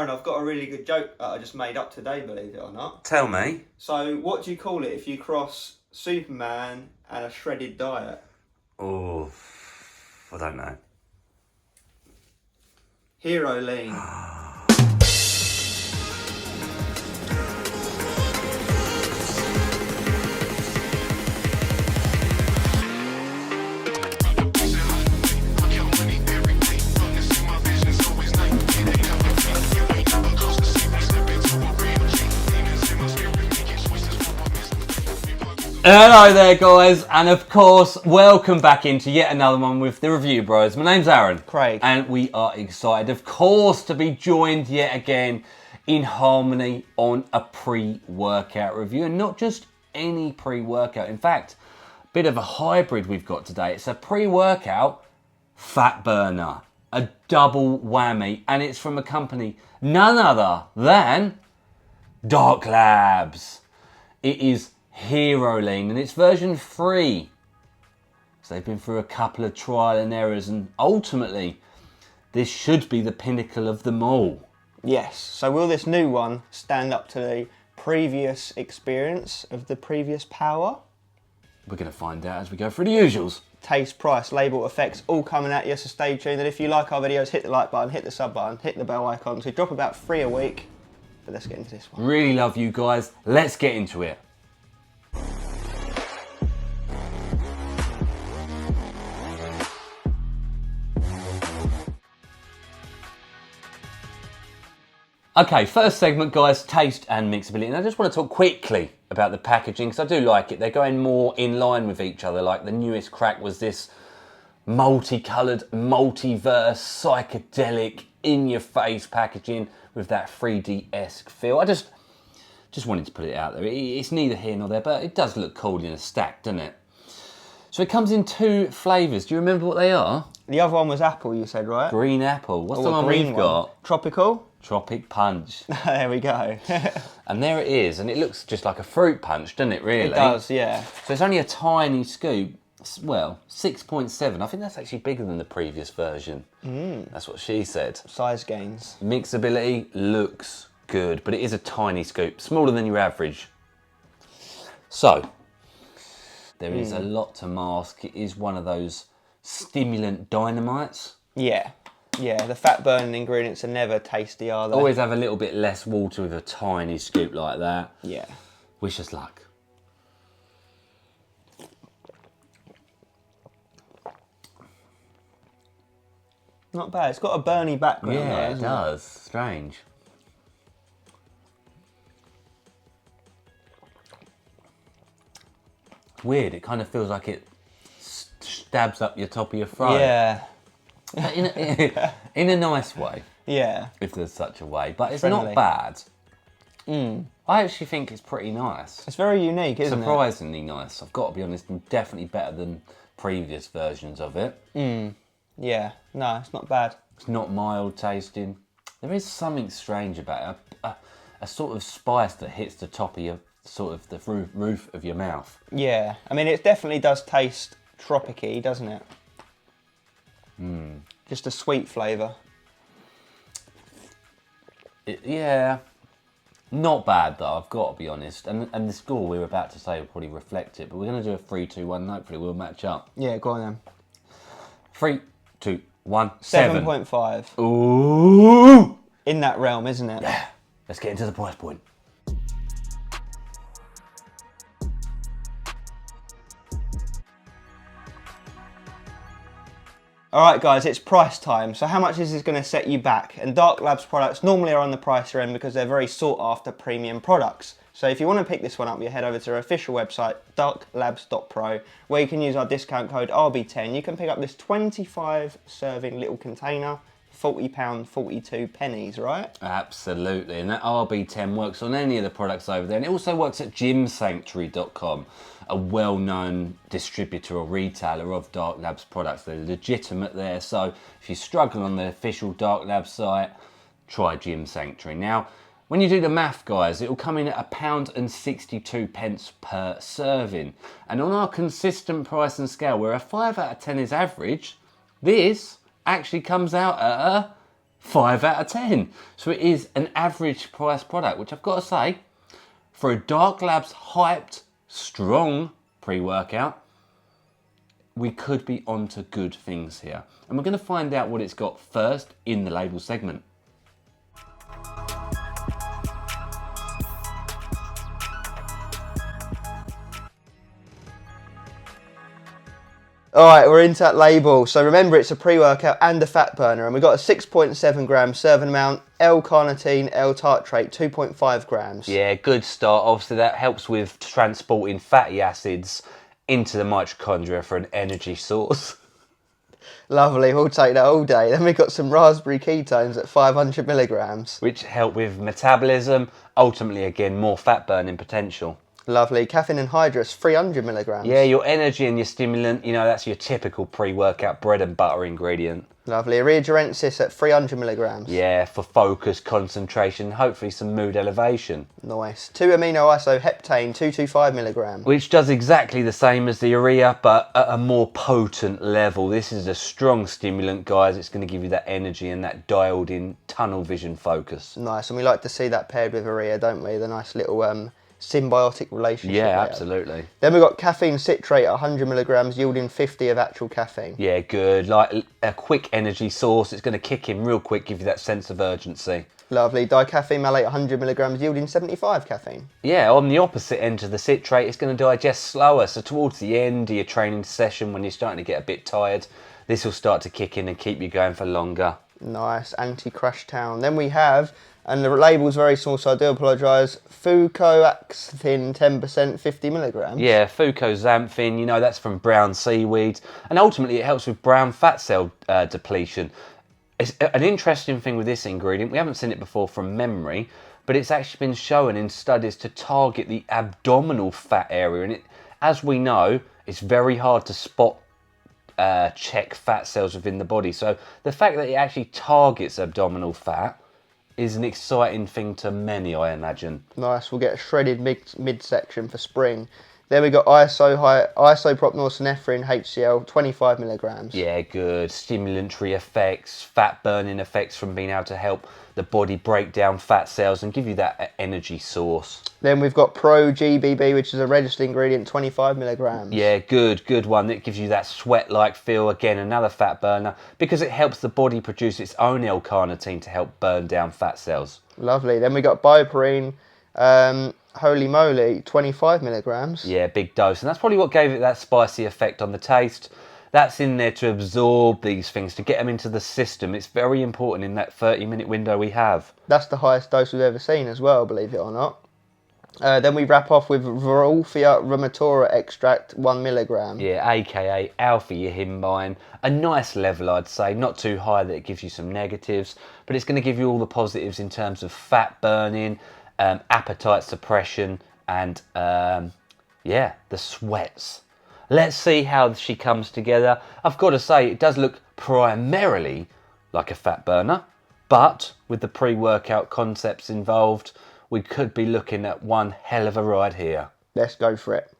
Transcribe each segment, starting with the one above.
Aaron, I've got a really good joke that I just made up today, believe it or not. Tell me. So, what do you call it if you cross Superman and a shredded diet? Oh, I don't know. Herolean. Hello there guys, and of course welcome back into yet another one with the Review Bros. My name's Aaron. Craig. And we are excited of course to be joined yet again in harmony on a pre-workout review, and not just any pre-workout. In fact, a bit of a hybrid we've got today. It's a pre-workout fat burner, a double whammy, and it's from a company none other than Dark Labs. It is Herolean, and it's version 3. So they've been through a couple of trial and errors, and ultimately this should be the pinnacle of them all. Yes, so will this new one stand up to the previous experience of the previous power? We're going to find out as we go through the usuals. Taste, price, label, effects, all coming at you, so stay tuned. And if you like our videos, hit the like button, hit the sub button, hit the bell icon. So we drop about 3 a week, but let's get into this one. Really love you guys. Let's get into it. Okay, first segment guys, taste and mixability. And I just want to talk quickly about the packaging because I do like it. They're going more in line with each other. Like the newest crack was this multicoloured, multiverse, psychedelic, in-your-face packaging with that 3D-esque feel. I just wanted to put it out there. It's neither here nor there, but it does look cool in a stack, doesn't it? So it comes in 2 flavours. Do you remember what they are? The other one was apple, you said, right? Green apple. What's the Or one green we've got? Tropical? Tropic Punch. There we go. And there it is, and it looks just like a fruit punch, doesn't it, really? It does, yeah. So it's only a tiny scoop. Well, 6.7. I think that's actually bigger than the previous version. That's what she said. Size gains. Mixability looks good, but it is a tiny scoop, smaller than your average. So, there is a lot to mask. It is one of those stimulant dynamites. Yeah. Yeah, the fat burning ingredients are never tasty, are they? Always have a little bit less water with a tiny scoop like that. Yeah. Wish us luck. Not bad. It's got a burny background. Yeah, though, it hasn't does. Strange. Weird. It kind of feels like it stabs up your top of your throat. Yeah. In a nice way, Yeah. if there's such a way. But it's Friendly. not bad. I actually think it's pretty nice. It's very unique, isn't Surprisingly nice. I've got to be honest, and definitely better than previous versions of it. it? Yeah. No, it's not bad. It's not mild tasting. There is something strange about it. A sort of spice that hits the top of your, sort of the roof of your mouth. Yeah. I mean, it definitely does taste tropic-y, doesn't it? Just a sweet flavour. Yeah. Not bad though, I've got to be honest. And the score we're about to say will probably reflect it, but we're going to do a 3, 2, 1, and hopefully we'll match up. Yeah, go on then. 3, 2, 1, 7. 7.5. Ooh! In that realm, isn't it? Yeah. Let's get into the price point. Alright guys, it's price time. So how much is this going to set you back? And Dark Labs products normally are on the pricier end because they're very sought after premium products. So if you want to pick this one up, you head over to our official website, DARKLABS.PRO, where you can use our discount code RB10. You can pick up this 25 serving little container, £40, 42 pennies, right? Absolutely, and that RB10 works on any of the products over there, and it also works at gymsanctuary.com, a well-known distributor or retailer of Dark Labs products. They're legitimate there, so if you struggle on the official Dark Labs site, try Gym Sanctuary. Now, when you do the math, guys, it will come in at £1.62 per serving, and on our consistent price and scale, where a 5 out of 10 is average, this actually comes out at a 5 out of 10. So it is an average price product, which I've got to say, for a Dark Labs hyped, strong pre-workout, we could be onto good things here. And we're going to find out what it's got first in the label segment. All right, we're into that label. So remember, it's a pre-workout and a fat burner, and we've got a 6.7 gram serving amount, L-carnitine, L-tartrate, 2.5 grams. Yeah, good start. Obviously, that helps with transporting fatty acids into the mitochondria for an energy source. Lovely, we'll take that all day. Then we've got some raspberry ketones at 500 milligrams. Which help with metabolism, ultimately, again, more fat burning potential. Lovely. Caffeine anhydrous, 300 milligrams. Yeah, your energy and your stimulant, you know, that's your typical pre-workout bread and butter ingredient. Lovely. Urea durensis at 300 milligrams. Yeah, for focus, concentration, hopefully some mood elevation. Nice. 2-amino-isoheptane, 225 milligrams. Which does exactly the same as the urea, but at a more potent level. This is a strong stimulant, guys. It's going to give you that energy and that dialed in tunnel vision focus. Nice, and we like to see that paired with urea, don't we? The nice little symbiotic relationship. Yeah, absolutely. Then we've got caffeine citrate at 100 milligrams, yielding 50 of actual caffeine. Yeah, good. Like a quick energy source. It's going to kick in real quick, give you that sense of urgency. Lovely. Dicaffeine malate 100 milligrams, yielding 75 caffeine. Yeah, on the opposite end of the citrate, it's going to digest slower. So towards the end of your training session, when you're starting to get a bit tired, this will start to kick in and keep you going for longer. Nice. Anti-crash town. Then we have, and the label's very small, so I do apologise, fucoxanthin 10%, 50 milligrams. Yeah, fucoxanthin, you know, that's from brown seaweed. And ultimately, it helps with brown fat cell depletion. It's an interesting thing with this ingredient. We haven't seen it before from memory, but it's actually been shown in studies to target the abdominal fat area. And as we know, it's very hard to spot check fat cells within the body. So the fact that it actually targets abdominal fat is an exciting thing to many, I imagine. Nice, we'll get a shredded midsection for spring. Then we got isopropyl HCl, 25 milligrams. Yeah, good. Stimulatory effects, fat burning effects from being able to help the body break down fat cells and give you that energy source. Then we've got Pro GBB, which is a registered ingredient, 25 milligrams. Yeah, good one. It gives you that sweat-like feel. Again, another fat burner because it helps the body produce its own L-carnitine to help burn down fat cells. Lovely. Then we got Bioperine, holy moly, 25 milligrams. Yeah, big dose. And that's probably what gave it that spicy effect on the taste. That's in there to absorb these things, to get them into the system. It's very important in that 30-minute window we have. That's the highest dose we've ever seen as well, believe it or not. Then we wrap off with Verulfia rheumatora extract, 1 milligram. Yeah, aka alpha-yihimbine. A nice level, I'd say. Not too high that it gives you some negatives, but it's going to give you all the positives in terms of fat burning, appetite suppression, and yeah, the sweats. Let's see how she comes together. I've got to say, it does look primarily like a fat burner, but with the pre-workout concepts involved, we could be looking at one hell of a ride here. Let's go for it.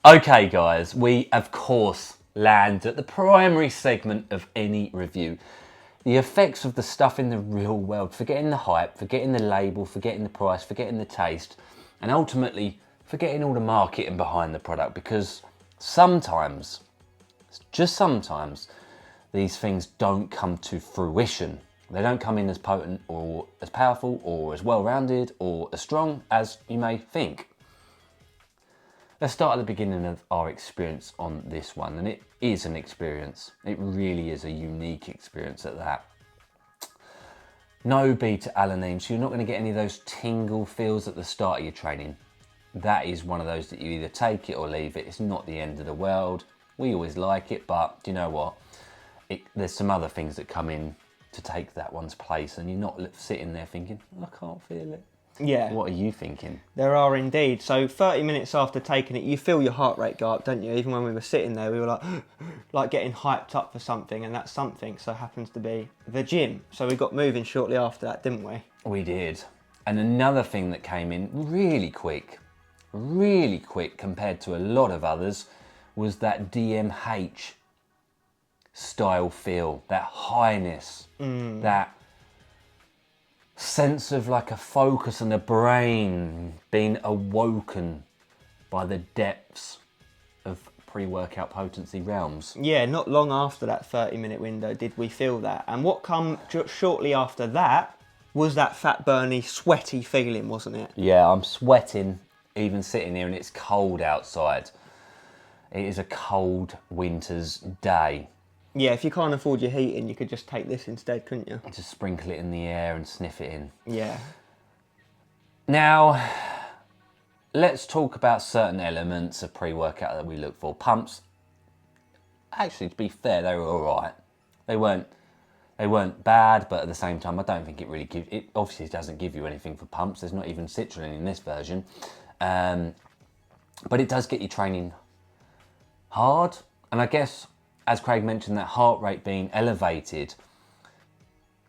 Okay guys, we of course land at the primary segment of any review. The effects of the stuff in the real world, forgetting the hype, forgetting the label, forgetting the price, forgetting the taste, and ultimately forgetting all the marketing behind the product, because sometimes, just sometimes, these things don't come to fruition. They don't come in as potent or as powerful or as well-rounded or as strong as you may think. Let's start at the beginning of our experience on this one, and it is an experience. It really is a unique experience at that. No beta-alanine, so you're not going to get any of those tingle feels at the start of your training. That is one of those that you either take it or leave it. It's not the end of the world. We always like it, but do you know what? There's some other things that come in to take that one's place, and you're not sitting there thinking, I can't feel it. Yeah. What are you thinking? There are indeed. So 30 minutes after taking it, you feel your heart rate go up, don't you? Even when we were sitting there, we were like getting hyped up for something, and that something so happens to be the gym. So we got moving shortly after that, didn't we? We did. And another thing that came in really quick compared to a lot of others, was that DMH style feel, that highness, that sense of like a focus and a brain being awoken by the depths of pre-workout potency realms. Yeah, not long after that 30-minute window did we feel that. And what come shortly after that was that fat burny, sweaty feeling, wasn't it? Yeah, I'm sweating even sitting here, and it's cold outside. It is a cold winter's day. Yeah, if you can't afford your heating, you could just take this instead, couldn't you? Just sprinkle it in the air and sniff it in. Yeah. Now, let's talk about certain elements of pre-workout that we look for. Pumps, actually, to be fair, they were all right. They weren't bad, but at the same time, I don't think it really gives... It obviously doesn't give you anything for pumps. There's not even citrulline in this version. But it does get you training hard. And I guess, as Craig mentioned, that heart rate being elevated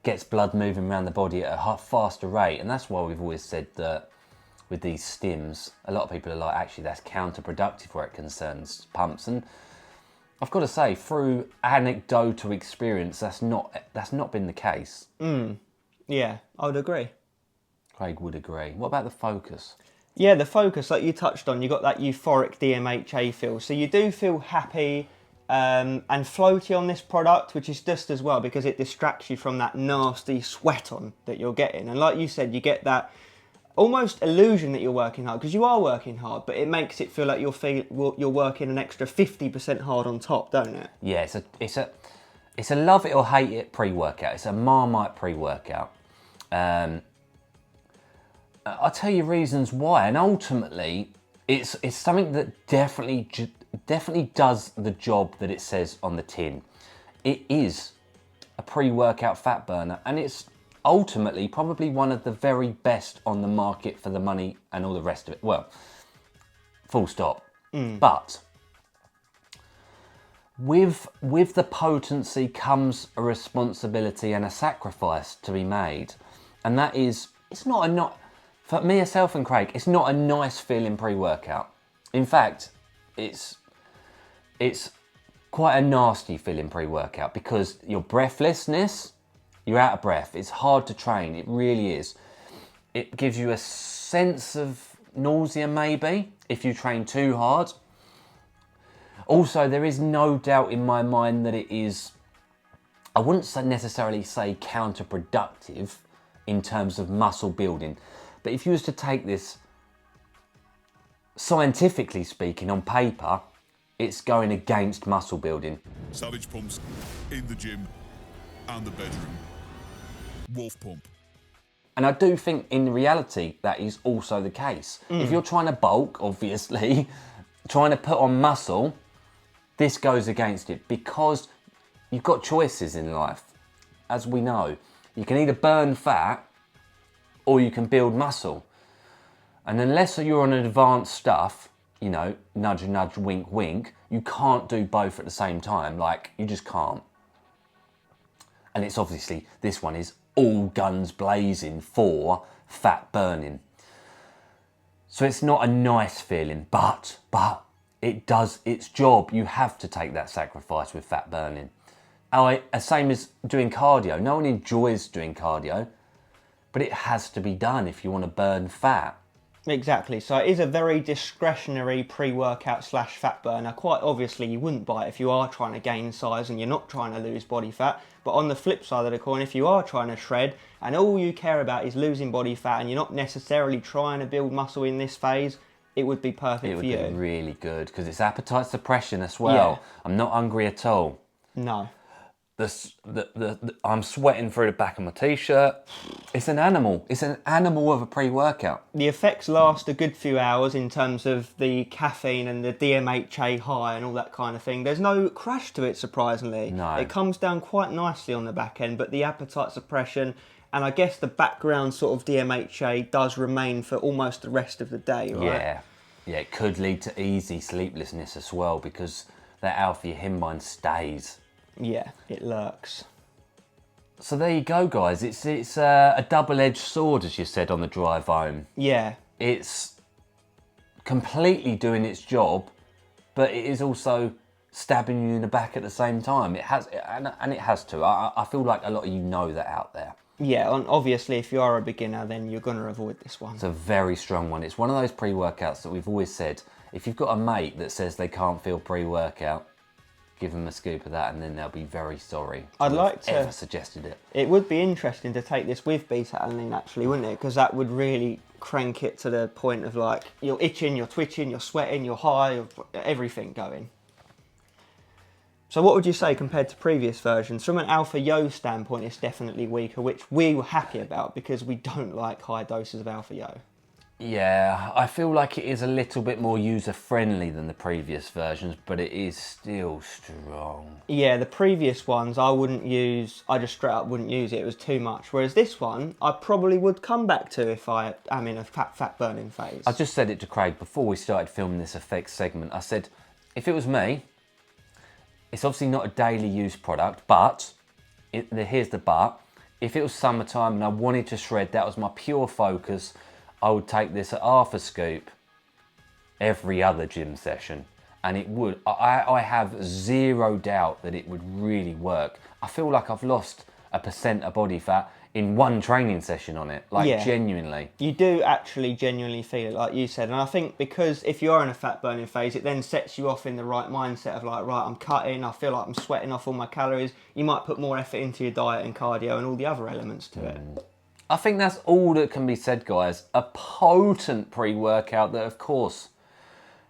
gets blood moving around the body at a faster rate. And that's why we've always said that with these stims, a lot of people are like, actually, that's counterproductive where it concerns pumps. And I've got to say, through anecdotal experience, that's not been the case. Yeah, I would agree. Craig would agree. What about the focus? Yeah, the focus, like you touched on, you got that euphoric DMHA feel. So you do feel happy and floaty on this product, which is just as well because it distracts you from that nasty sweat on that you're getting. And like you said, you get that almost illusion that you're working hard, because you are working hard, but it makes it feel like you're working an extra 50% hard on top, don't it? Yeah, it's a love it or hate it pre-workout. It's a Marmite pre-workout. I'll tell you reasons why, and ultimately, it's something that definitely does the job that it says on the tin. It is a pre-workout fat burner, and it's ultimately probably one of the very best on the market for the money and all the rest of it. Well, full stop. But with the potency comes a responsibility and a sacrifice to be made, and that is, for me, myself and Craig, it's not a nice feeling pre-workout. In fact, it's quite a nasty feeling pre-workout, because your breathlessness, you're out of breath. It's hard to train. It really is. It gives you a sense of nausea, maybe, if you train too hard. Also, there is no doubt in my mind that it is, I wouldn't necessarily say counterproductive in terms of muscle building. But if you was to take this, scientifically speaking, on paper, it's going against muscle building. Savage pumps in the gym and the bedroom. Wolf pump. And I do think in reality that is also the case. If you're trying to bulk, obviously, trying to put on muscle, this goes against it, because you've got choices in life. As we know, you can either burn fat or you can build muscle. And unless you're on advanced stuff, you know, nudge, nudge, wink, wink, you can't do both at the same time. Like, you just can't. And it's obviously, this one is all guns blazing for fat burning. So it's not a nice feeling, but it does its job. You have to take that sacrifice with fat burning. Same as doing cardio. No one enjoys doing cardio, but it has to be done if you want to burn fat. Exactly. So it is a very discretionary pre-workout / fat burner. Quite obviously, you wouldn't buy it if you are trying to gain size and you're not trying to lose body fat. But on the flip side of the coin, if you are trying to shred and all you care about is losing body fat and you're not necessarily trying to build muscle in this phase, it would be perfect for you. It would be really good, because it's appetite suppression as well. Yeah. I'm not hungry at all. No. I'm sweating through the back of my t-shirt. It's an animal. It's an animal of a pre-workout. The effects last a good few hours in terms of the caffeine and the DMHA high and all that kind of thing. There's no crash to it, surprisingly. No. It comes down quite nicely on the back end, but the appetite suppression And I guess the background sort of DMHA does remain for almost the rest of the day, right? Yeah, it could lead to easy sleeplessness as well because that alpha himbine stays. Yeah, it lurks. So there you go, guys. It's a double-edged sword, as you said on the drive home. Yeah. It's completely doing its job, but it is also stabbing you in the back at the same time. It has, and it has to. I feel like a lot of you know that out there. Yeah, and obviously if you are a beginner, then you're going to avoid this one. It's a very strong one. It's one of those pre-workouts that we've always said, if you've got a mate that says they can't feel pre-workout, give them a scoop of that and then they'll be very sorry I'd like to ever suggested it. It would be interesting to take this with beta-alanine actually, wouldn't it? Because that would really crank it to the point of like, you're itching, you're twitching, you're sweating, you're high, everything going. So what would you say compared to previous versions? From an alpha yo standpoint, it's definitely weaker, which we were happy about because we don't like high doses of alpha yo. Yeah, I feel like it is a little bit more user-friendly than the previous versions, but it is still strong. Yeah, the previous ones I wouldn't use, I just straight up wouldn't use it, it was too much. Whereas this one, I probably would come back to if I am in a fat burning phase. I just said it to Craig before we started filming this effects segment. I said, if it was me, it's obviously not a daily use product, but, here's the but, if it was summertime and I wanted to shred, that was my pure focus, I would take this at half a scoop every other gym session. And it would, I have zero doubt that it would really work. I feel like I've lost 1% of body fat in one training session on it, like genuinely. You do actually genuinely feel it, like you said. And I think because if you are in a fat burning phase, it then sets you off in the right mindset of like, right, I'm cutting, I feel like I'm sweating off all my calories. You might put more effort into your diet and cardio and all the other elements to it. I think that's all that can be said, guys. A potent pre-workout that, of course,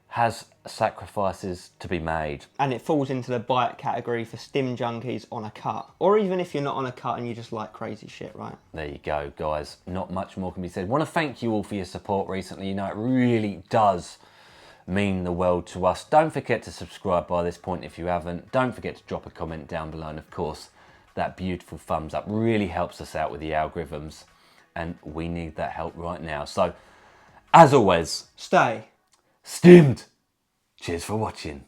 has sacrifices to be made. And it falls into the bite category for stim junkies on a cut. Or even if you're not on a cut and you just like crazy shit, right? There you go, guys. Not much more can be said. I want to thank you all for your support recently. You know, it really does mean the world to us. Don't forget to subscribe by this point if you haven't. Don't forget to drop a comment down below. And of course, that beautiful thumbs up really helps us out with the algorithms. And we need that help right now. So, as always, stay stimmed. Cheers for watching.